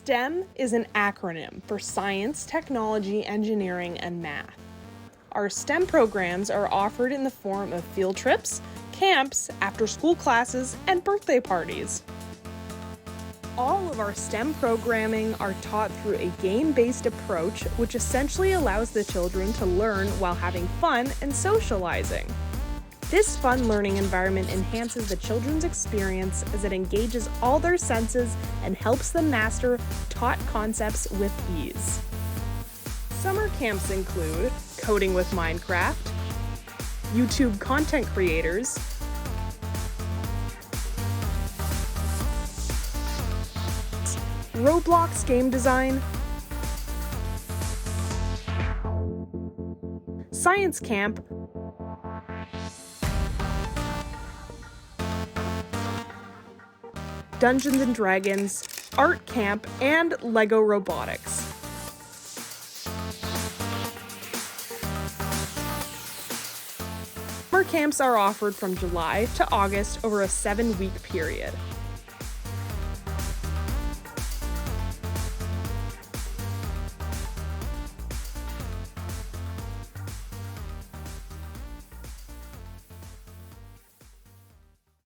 STEM is an acronym for science, technology, engineering, and math. Our STEM programs are offered in the form of field trips, camps, after-school classes, and birthday parties. All of our STEM programming are taught through a game-based approach, which essentially allows the children to learn while having fun and socializing. This fun learning environment enhances the children's experience as it engages all their senses and helps them master taught concepts with ease. Summer camps include coding with Minecraft, YouTube content creators, Roblox game design, science camp, Dungeons and Dragons, art camp, and Lego robotics. Summer camps are offered from July to August over a 7-week period.